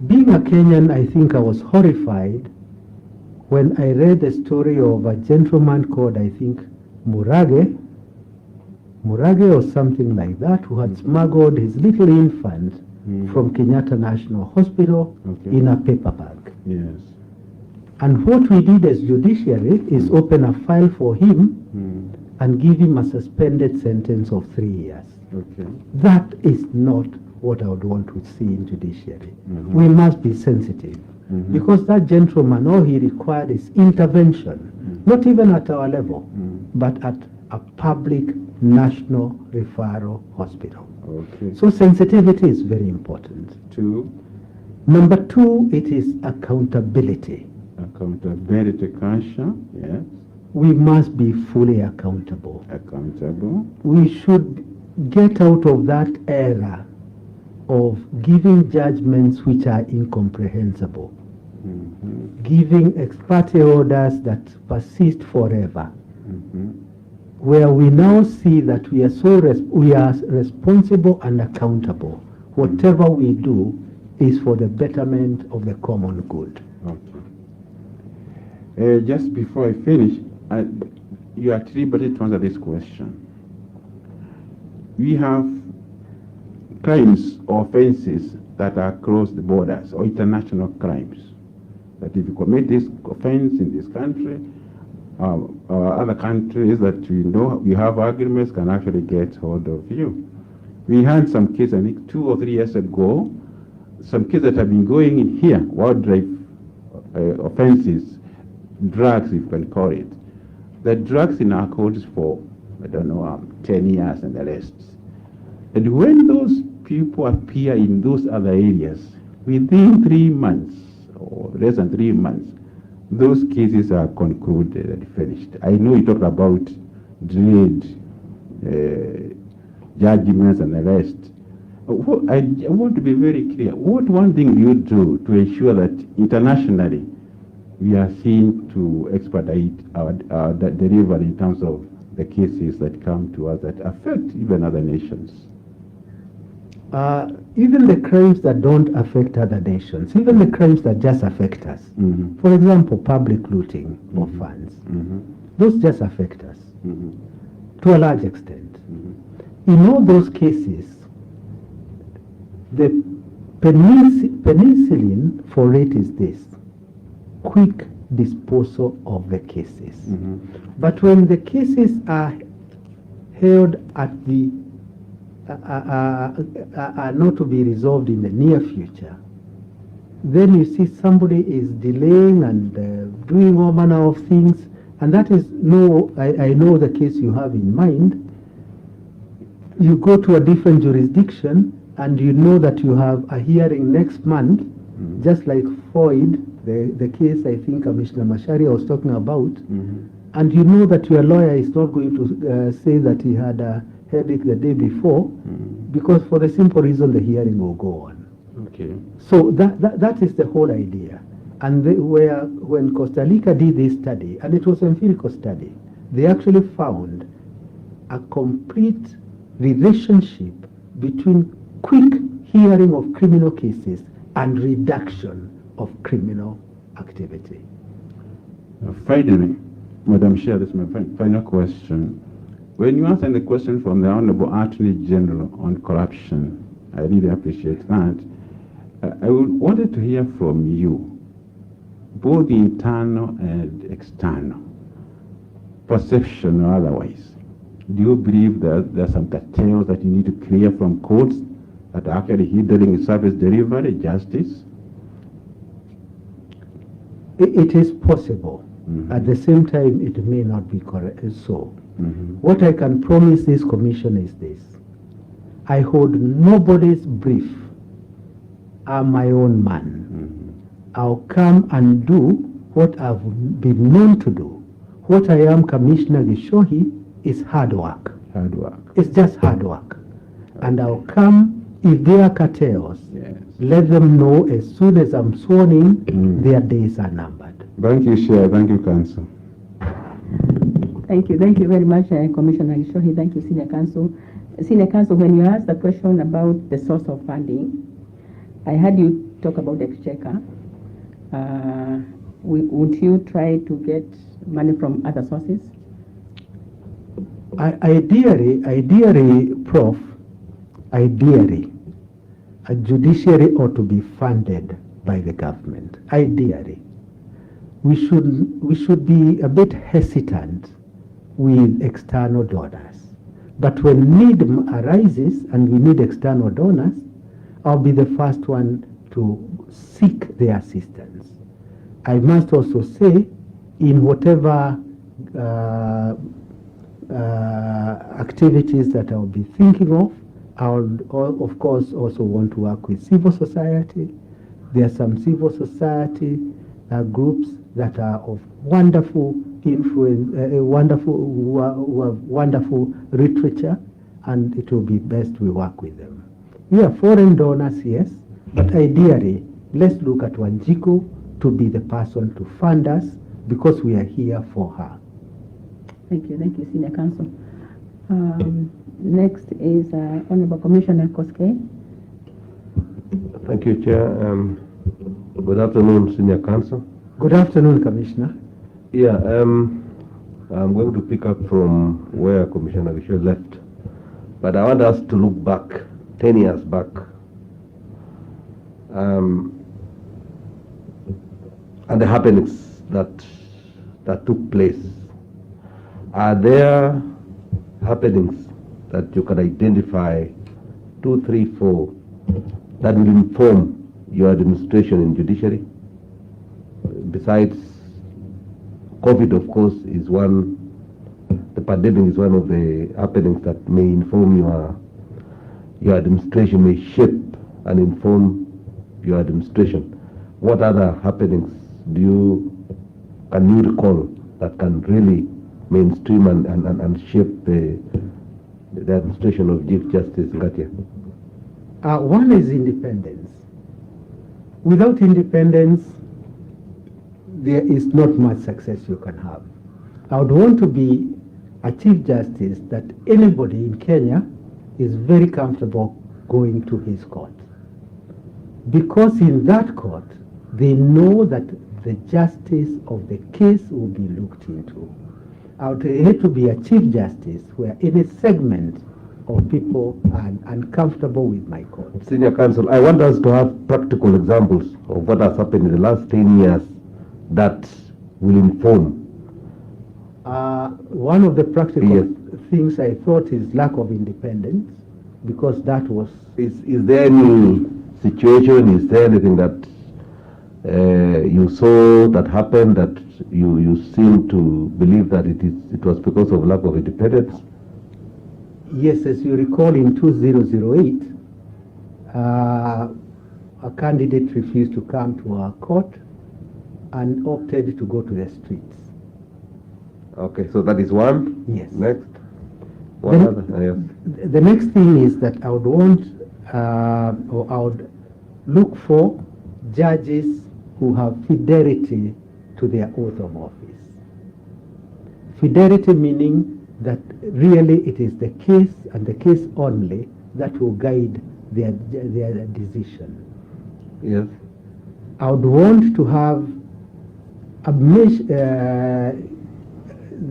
Being a Kenyan, I think I was horrified when I read the story of a gentleman called, I think, Murage or something like that, who had smuggled his little infant from Kenyatta National Hospital in a paper bag. Yes. And what we did as judiciary is open a file for him and give him a suspended sentence of 3 years. Okay. That is not what I would want to see in judiciary. We must be sensitive. Because that gentleman, all he required is intervention, not even at our level, but at a public national referral hospital. Okay. So sensitivity is very important. 2. Number 2, it is accountability. Accountability, Kasha. Yes. We must be fully accountable. Accountable. We should get out of that era of giving judgments which are incomprehensible, giving ex parte orders that persist forever, where we now see that we are responsible and accountable. Whatever we do is for the betterment of the common good. Okay. Just before I finish, you are at liberty to answer this question. We have crimes or offenses that are across the borders, or international crimes. That if you commit this offense in this country, other countries that we know we have agreements can actually get hold of you. We had some cases, I think 2 or 3 years ago, some cases that have been going in here, wildlife offenses, drugs, if you can call it. The drugs in our courts for, 10 years and the rest. And when those people appear in those other areas, within 3 months, or less than 3 months, those cases are concluded and finished. I know you talked about delayed judgments and the rest. I want to be very clear. What one thing do you do to ensure that internationally we are seen to expedite our delivery in terms of the cases that come to us that affect even other nations? Even the crimes that don't affect other nations, even the crimes that just affect us. For example, public looting of funds. Those just affect us to a large extent. In all those cases, the penicillin for it is this: quick disposal of the cases. But when the cases are held at the are not to be resolved in the near future, then you see somebody is delaying and doing all manner of things, and that is I know the case you have in mind. You go to a different jurisdiction and you know that you have a hearing next month, just like Floyd, the case I think Commissioner Macharia was talking about, and you know that your lawyer is not going to say that he had a headache the day before, because for the simple reason the hearing will go on. Okay. So that is the whole idea. And when Costa Rica did this study, and it was an empirical study, they actually found a complete relationship between quick hearing of criminal cases and reduction of criminal activity. Finally, Madam Chair, this is my final question. When you answer the question from the Honorable Attorney General on corruption, I really appreciate that. I wanted to hear from you, both internal and external, perception or otherwise. Do you believe that there are some cartels that you need to clear from courts that are actually hindering service delivery, justice? It is possible. At the same time, it may not be correct. So, what I can promise this commission is this: I hold nobody's brief. I'm my own man. I'll come and do what I've been known to do. What I am, Commissioner Gishohi, is hard work. Hard work. It's just hard work. Okay. And I'll come, if there are cartels, let them know as soon as I'm sworn in, their days are numbered. Thank you, Chair. Thank you, Council. Thank you very much, Commissioner Gishohi. Thank you, Senior Counsel. Senior Counsel, when you asked the question about the source of funding, I heard you talk about exchequer, would you try to get money from other sources? Ideally, Prof, ideally, a judiciary ought to be funded by the government. Ideally, we should be a bit hesitant with external donors. But when need arises and we need external donors, I'll be the first one to seek their assistance. I must also say, in whatever activities that I'll be thinking of, I'll of course also want to work with civil society. There are some civil society groups that are of wonderful influence, who have wonderful literature, and it will be best we work with them. We are foreign donors, yes, but ideally, let's look at Wanjiku to be the person to fund us because we are here for her. Thank you, Senior Counsel. Next is Honorable Commissioner Koskei. Thank you, Chair. Good afternoon, Senior Counsel. Good afternoon, Commissioner. Yeah, I'm going to pick up from where Commissioner Gisho left, but I want us to look back, 10 years back. And the happenings that took place. Are there happenings that you can identify, 2, 3, 4, that will inform your administration in judiciary? Besides, COVID, of course, is one, the pandemic is one of the happenings that may inform your administration, may shape and inform your administration. What other happenings can you recall that can really mainstream and shape the administration of Chief Justice Ngatia? One is independence. Without independence, there is not much success you can have. I would want to be a Chief Justice that anybody in Kenya is very comfortable going to his court. Because in that court, they know that the justice of the case will be looked into. I would hate to be a Chief Justice where any segment of people are uncomfortable with my court. Senior Counsel, I want us to have practical examples of what has happened in the last 10 years that will inform. One of the practical things I thought is lack of independence, because that was... Is there any situation, is there anything that you saw that happened that you seem to believe that it was because of lack of independence? Yes, as you recall, in 2008, a candidate refused to come to our court and opted to go to the streets. Okay, so that is one. Yes. Next. One other. Yes. The next thing is that I would want, or I would look for judges who have fidelity to their oath of office. Fidelity meaning that really it is the case and the case only that will guide their decision. Yes. I would want to have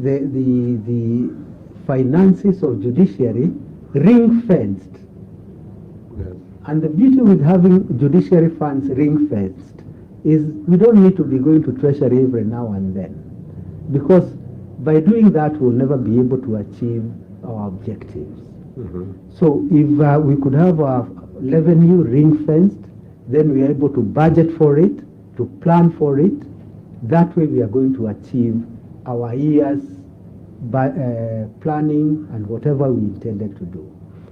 the finances of judiciary ring-fenced. Yes. And the beauty with having judiciary funds ring-fenced is we don't need to be going to treasury every now and then, because by doing that we'll never be able to achieve our objectives. Mm-hmm. So if we could have our revenue ring-fenced, then we are able to budget for it, to plan for it. That way we are going to achieve our year's planning and whatever we intended to do.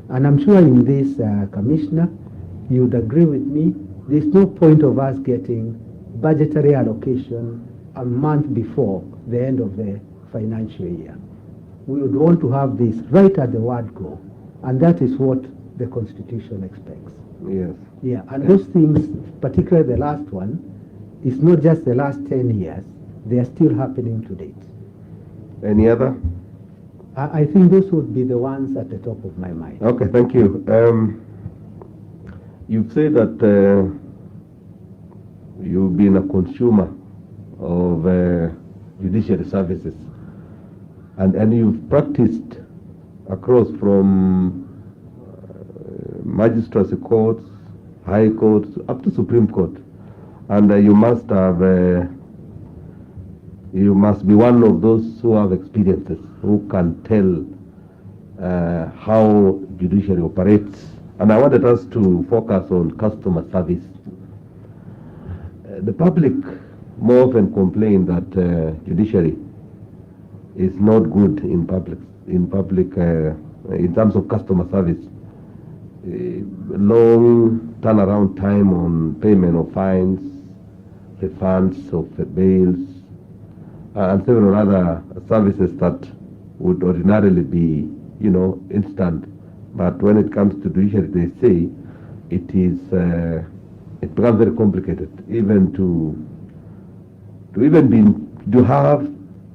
And I'm sure in this, Commissioner, you would agree with me, there's no point of us getting budgetary allocation a month before the end of the financial year. We would want to have this right at the word go, and that is what the Constitution expects. Yes. Yeah, and those things, particularly the last one, is not just the last 10 years, they are still happening to date. Any other? I think those would be the ones at the top of my mind. Okay, thank you. You say that consumer of judiciary services, and you've practiced across from magistracy courts, high courts, up to Supreme Court, and you must be one of those who have experiences, who can tell how judiciary operates. And I wanted us to focus on customer service. The public more often complain that judiciary is not good in terms of customer service. Long turnaround time on payment of fines, refunds of bails, and several other services that would ordinarily be, instant. But when it comes to judiciary, they say it becomes very complicated, even to have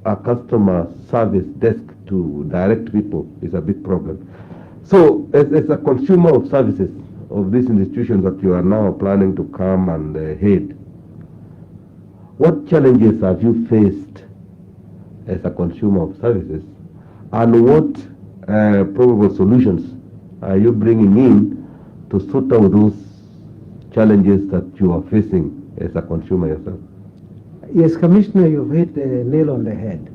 a customer service desk to direct people is a big problem. So, as a consumer of services of these institutions that you are now planning to come and head, what challenges have you faced as a consumer of services, and what probable solutions are you bringing in to sort out those challenges that you are facing as a consumer yourself? Yes, Commissioner, you've hit the nail on the head.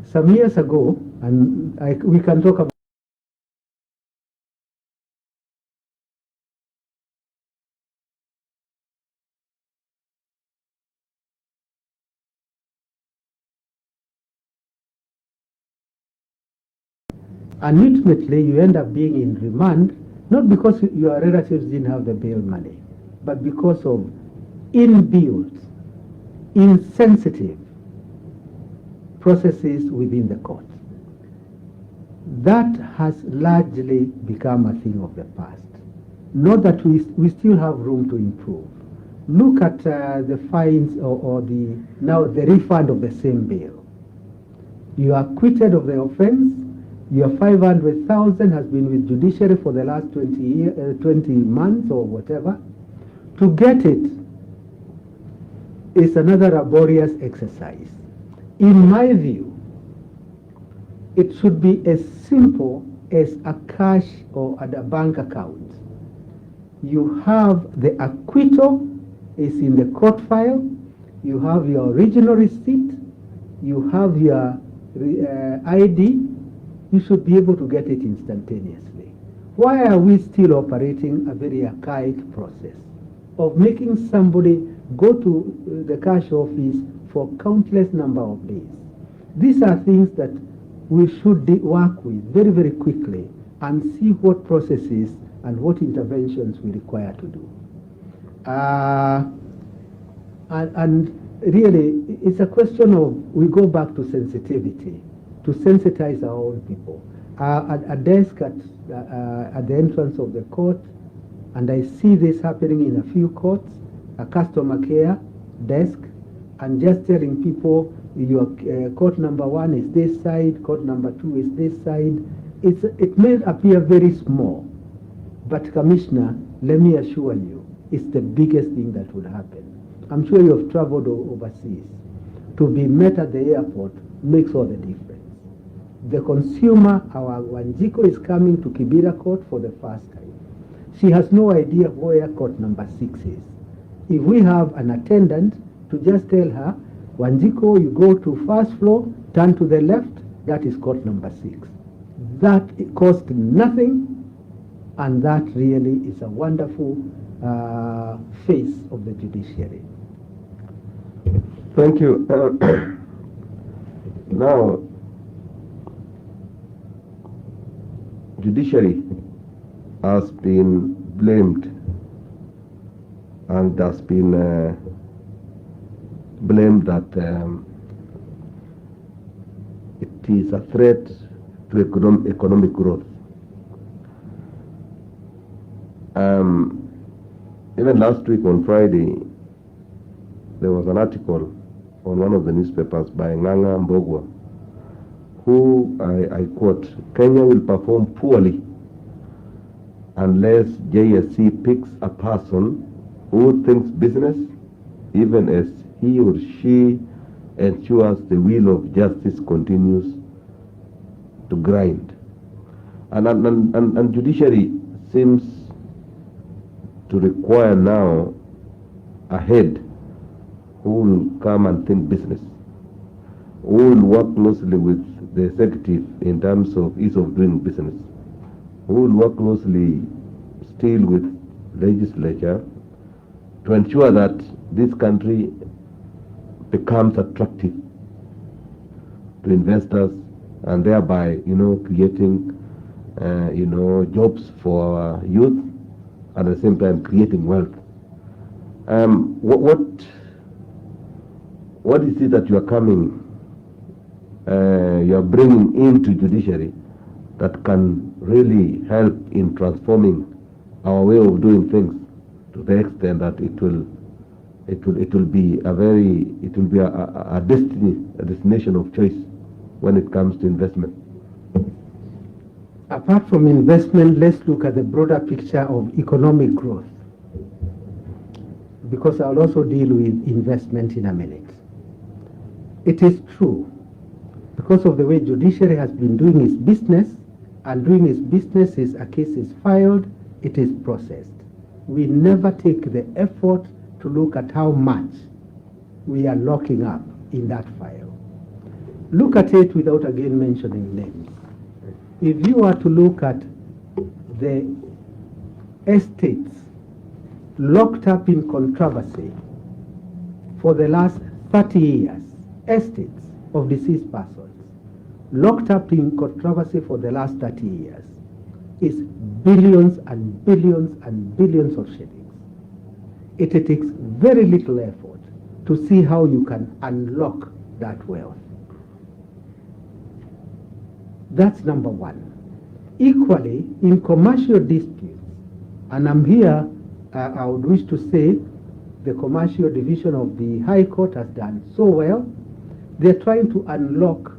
Some years ago, and we can talk about and ultimately you end up being in remand, not because your relatives didn't have the bail money, but because of inbuilt, insensitive processes within the court. That has largely become a thing of the past. Not that we still have room to improve. Look at the fines or the refund of the same bail. You are acquitted of the offense. Your 500,000 has been with judiciary for the last 20 months or whatever. To get it is another laborious exercise. In my view, it should be as simple as a cash or at a bank account. You have the acquittal is in the court file. You have your original receipt. You have your ID. You should be able to get it instantaneously. Why are we still operating a very archaic process of making somebody go to the cash office for countless number of days? These are things that we should work with very, very quickly and see what processes and what interventions we require to do. And really, it's a question of, we go back to sensitivity, to sensitize our own people. A desk at the entrance of the court, and I see this happening in a few courts, a customer care desk, and just telling people your court number 1 is this side, court number 2 is this side. It may appear very small, but Commissioner, let me assure you, it's the biggest thing that would happen. I'm sure you have traveled overseas. To be met at the airport makes all the difference. The consumer, our Wanjiko, is coming to Kibera Court for the first time. She has no idea where court number 6 is. If we have an attendant to just tell her, Wanjiko, you go to first floor, turn to the left, that is court number 6. That costs nothing, and that really is a wonderful face of the judiciary. Thank you. Now, judiciary has been blamed and has been blamed that it is a threat to economic growth. Even last week on Friday, there was an article on one of the newspapers by Nganga Mbogwa, who, I quote, Kenya will perform poorly unless JSC picks a person who thinks business, even as he or she ensures the wheel of justice continues to grind. And judiciary seems to require now a head who will come and think business, who will work closely with the executive in terms of ease of doing business, who will work closely still with legislature to ensure that this country becomes attractive to investors and thereby, creating, jobs for our youth and at the same time creating wealth. What is it that you are bringing into judiciary that can really help in transforming our way of doing things to the extent that it will be a destination of choice when it comes to investment? Apart from investment, let's look at the broader picture of economic growth, because I'll also deal with investment in a minute. It is true, because of the way judiciary has been doing its business, and doing its business is a case is filed, it is processed. We never take the effort to look at how much we are locking up in that file. Look at it without again mentioning names. If you are to look at the estates locked up in controversy for the last 30 years, estates of deceased persons locked up in controversy for the last 30 years, is billions and billions and billions of shillings. It takes very little effort to see how you can unlock that wealth. That's number one. Equally, in commercial disputes, and I'm here, I would wish to say the commercial division of the High Court has done so well. They're trying to unlock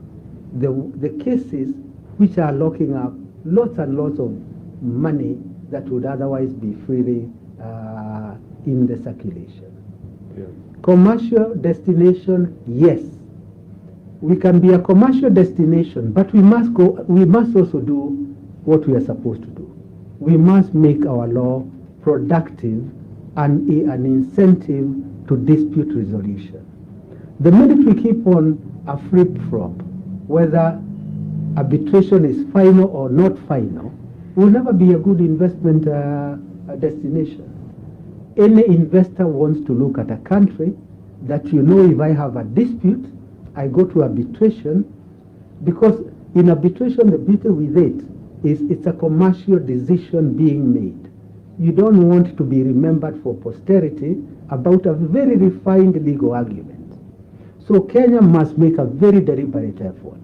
the cases which are locking up lots and lots of money that would otherwise be freely in the circulation. Yeah. Commercial destination, yes. We can be a commercial destination, but we must also do what we are supposed to do. We must make our law productive and an incentive to dispute resolution. The minute we keep on a flip-flop, whether arbitration is final or not final, will never be a good investment destination. Any investor wants to look at a country that, if I have a dispute, I go to arbitration, because in arbitration the beauty with it is it's a commercial decision being made. You don't want to be remembered for posterity about a very refined legal argument. So Kenya must make a very deliberate effort.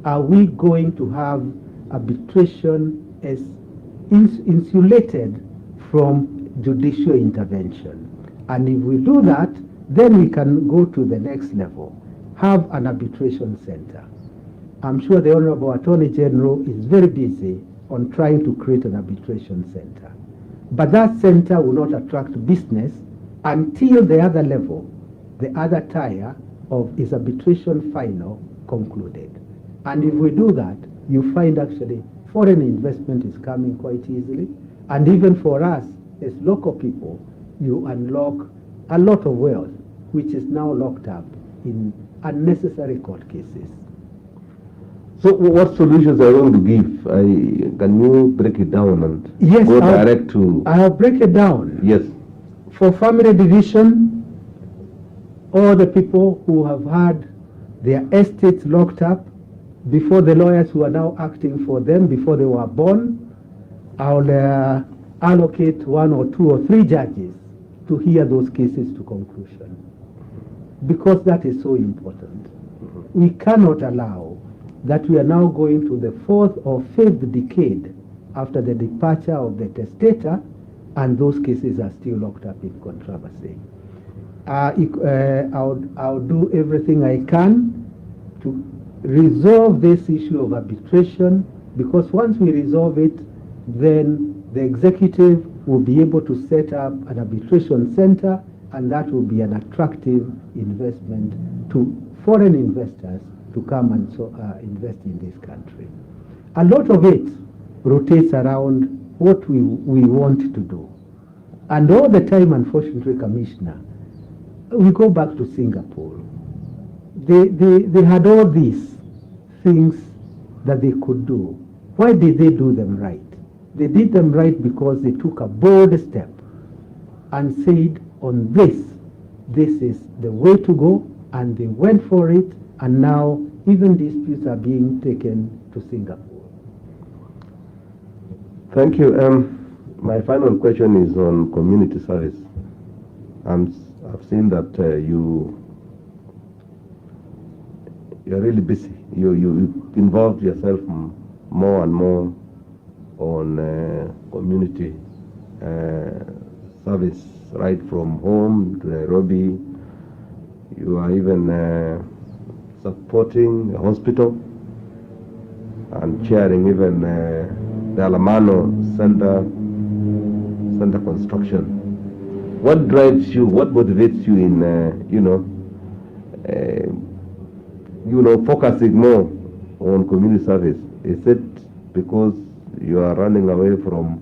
Are we going to have arbitration as insulated from judicial intervention? And if we do that, then we can go to the next level. Have an arbitration center. I'm sure the Honorable Attorney General is very busy on trying to create an arbitration center. But that center will not attract business until the other level, the other tier of is arbitration final concluded. And if we do that, you find actually foreign investment is coming quite easily. And even for us as local people, you unlock a lot of wealth, which is now locked up in unnecessary court cases. So what solutions are you going to give? Can you break it down and Yes, go direct to... I'll break it down. Yes. For family division, all the people who have had their estates locked up before the lawyers who are now acting for them, before they were born, I'll allocate 1 or 2 or 3 judges to hear those cases to conclusion, because that is so important. We cannot allow that we are now going to the 4th or 5th decade after the departure of the testator, and those cases are still locked up in controversy. I'll do everything I can to resolve this issue of arbitration, because once we resolve it, then the executive will be able to set up an arbitration center and that will be an attractive investment to foreign investors to come and invest in this country. A lot of it rotates around what we want to do. And all the time, unfortunately, Commissioner, we go back to Singapore. They had all these things that they could do. Why did they do them right? They did them right because they took a bold step and said, on this is the way to go, and they went for it, and now even disputes are being taken to Singapore. Thank you. My final question is on community service. I've seen that you're really busy. You involved yourself more and more on community service, right from home to Nairobi. You are even supporting a hospital and chairing even the Alamano Center construction. What drives you? What motivates you in focusing more on community service? Is it because you are running away from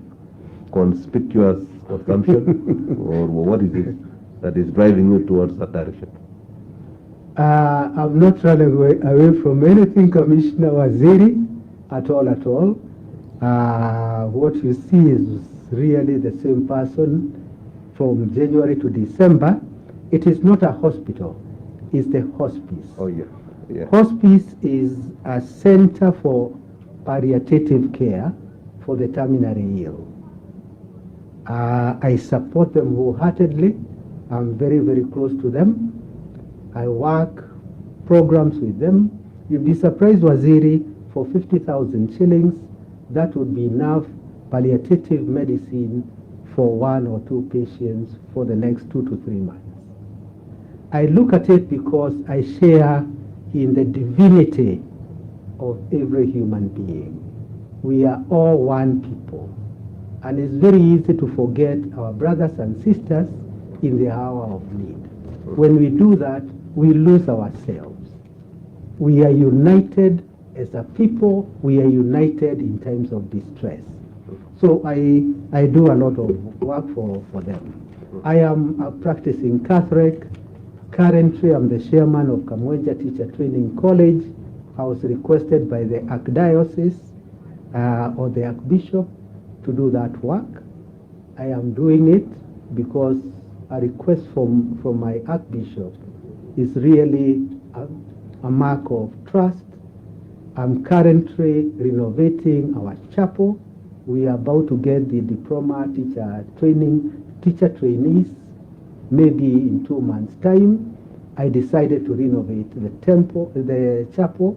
conspicuous consumption, or what is it that is driving you towards that direction? I'm not running away from anything, Commissioner Waziri, at all. What you see is really the same person from January to December. It is not a hospital, it's the hospice. Oh, yeah. Hospice is a center for palliative care for the terminally ill. I support them wholeheartedly. I'm very, very close to them. I work programs with them. You'd be surprised, Waziri, for 50,000 shillings, that would be enough palliative medicine for 1 or 2 patients for the next 2 to 3 months. I look at it because I share in the divinity of every human being. We are all one people. And it's very easy to forget our brothers and sisters in the hour of need. When we do that, we lose ourselves. We are united as a people. We are united in times of distress. So I do a lot of work for them. I am a practicing Catholic. Currently, I'm the chairman of Kamwenja Teacher Training College. I was requested by the Archdiocese or the Archbishop to do that work. I am doing it because a request from my Archbishop is really a mark of trust. I'm currently renovating our chapel. We are about to get the diploma teacher trainees, maybe in 2 months' time. I decided to renovate the chapel,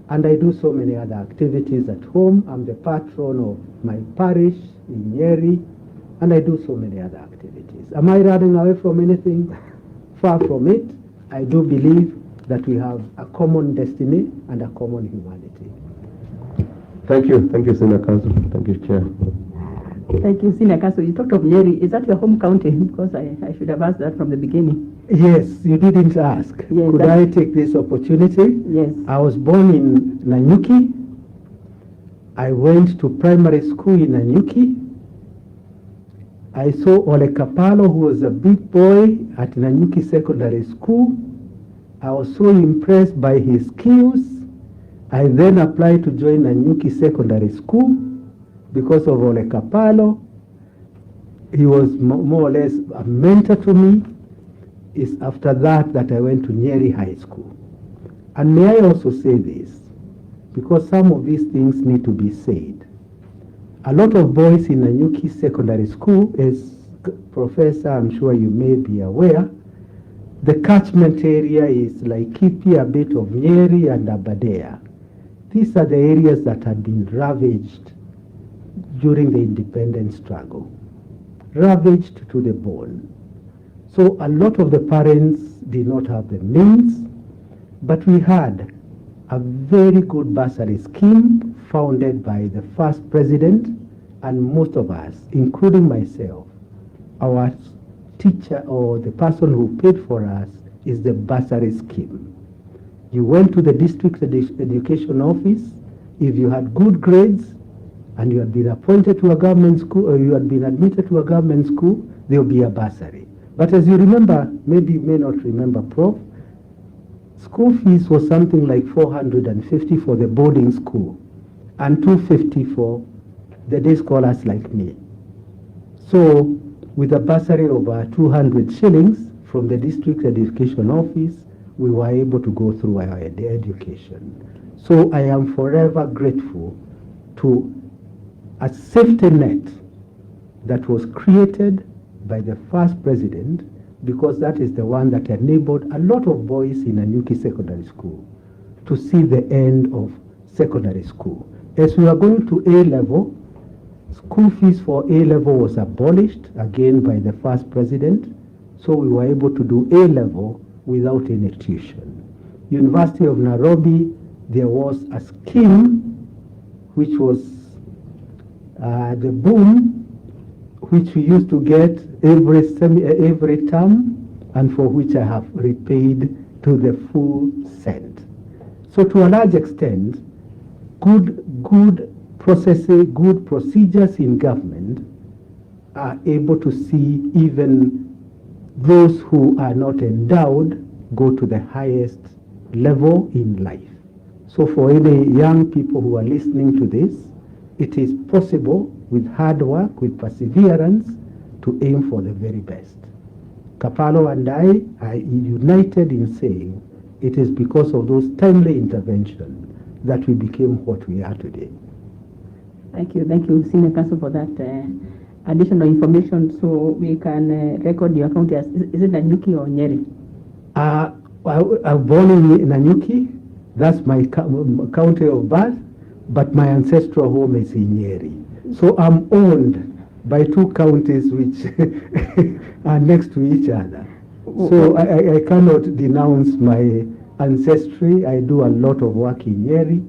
and I do so many other activities at home. I'm the patron of my parish in Nyeri, and I do so many other activities. Am I running away from anything? Far from it. I do believe that we have a common destiny and a common humanity. Thank you, Senior Counsel. Thank you, Chair. Thank you, Senior Counsel. You talked of Nyeri. Is that your home county? Because I should have asked that from the beginning. Yes, you didn't ask. Yes, Could I take this opportunity? Yes. I was born in Nanyuki. I went to primary school in Nanyuki. I saw Ole Kapalo, who was a big boy at Nanyuki Secondary School. I was so impressed by his skills. I then applied to join Nanyuki Secondary School because of Ole Kapalo. He was more or less a mentor to me. It's after that I went to Nyeri High School. And may I also say this, because some of these things need to be said. A lot of boys in Nanyuki Secondary School, as Professor, I'm sure you may be aware, the catchment area is like Kipi, a bit of Nyeri and Aberdare. These are the areas that had been ravaged during the independence struggle, ravaged to the bone. So a lot of the parents did not have the means, but we had a very good bursary scheme founded by the first president, and most of us, including myself, our teacher or the person who paid for us is the bursary scheme. You went to the district education office. If you had good grades and you had been appointed to a government school or you had been admitted to a government school, there will be a bursary. But as you remember, maybe you may not remember, Prof, school fees was something like 450 for the boarding school and 250 for the day scholars like me. So with a bursary of 200 shillings from the district education office, we were able to go through our education. So I am forever grateful to a safety net that was created by the first president, because that is the one that enabled a lot of boys in Nanyuki Secondary School to see the end of secondary school. As we are going to A-level, school fees for A-level was abolished again by the first president, so we were able to do A-level without any tuition. University of Nairobi, there was a scheme which was the boom, which we used to get every term, and for which I have repaid to the full cent. So to a large extent, good processes, good procedures in government are able to see even those who are not endowed go to the highest level in life. So for any young people who are listening to this, it is possible with hard work, with perseverance, to aim for the very best. Kapalo and I are united in saying it is because of those timely interventions that we became what we are today. Thank you, Senior Counsel, for that additional information, so we can record your county as, is it Nanyuki or Nyeri? I'm born in Nanyuki, that's my county of birth, but my ancestral home is in Nyeri. So I'm owned by two counties which are next to each other. So I cannot denounce my ancestry. I do a lot of work in Nyeri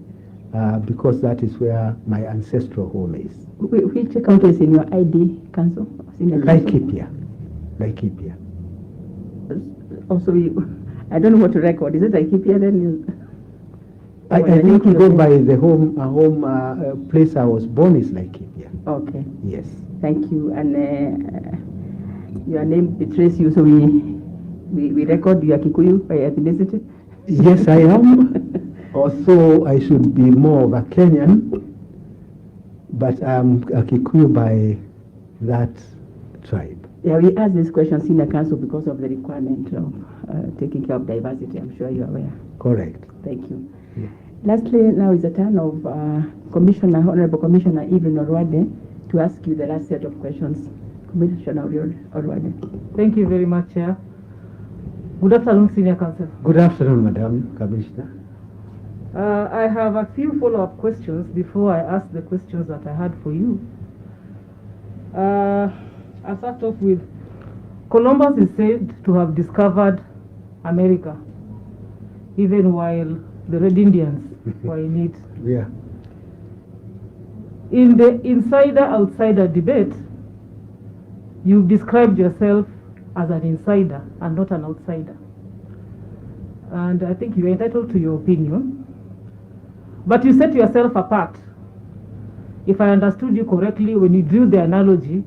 because that is where my ancestral home is. Which county is in your ID, Council? Laikipia. Also, I don't know what to record. Is it Laikipia then? I think we go by the home place I was born is Laikipia. Okay. Yes. Thank you. And your name betrays you, so we record your Kikuyu by ethnicity? Yes, I am. Also, I should be more of a Kenyan, but I'm a Kikuyu by that tribe. Yeah, we asked this question, Senior Counsel, because of the requirement of taking care of diversity. I'm sure you're aware. Correct. Thank you. Yeah. Lastly, now is the turn of Honorable Commissioner Evelyn Orwade to ask you the last set of questions. Commissioner Orwade. Thank you very much, Chair. Good afternoon, Senior Counsel. Good afternoon, Madam Commissioner. I have a few follow-up questions before I ask the questions that I had for you. I'll start off with, Columbus is said to have discovered America, even while the Red Indians were in it. Yeah. In the insider-outsider debate, you've described yourself as an insider and not an outsider. And I think you're entitled to your opinion. But you set yourself apart, if I understood you correctly, when you drew the analogy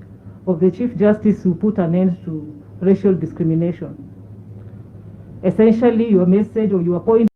of the Chief Justice who put an end to racial discrimination. Essentially, your message or your point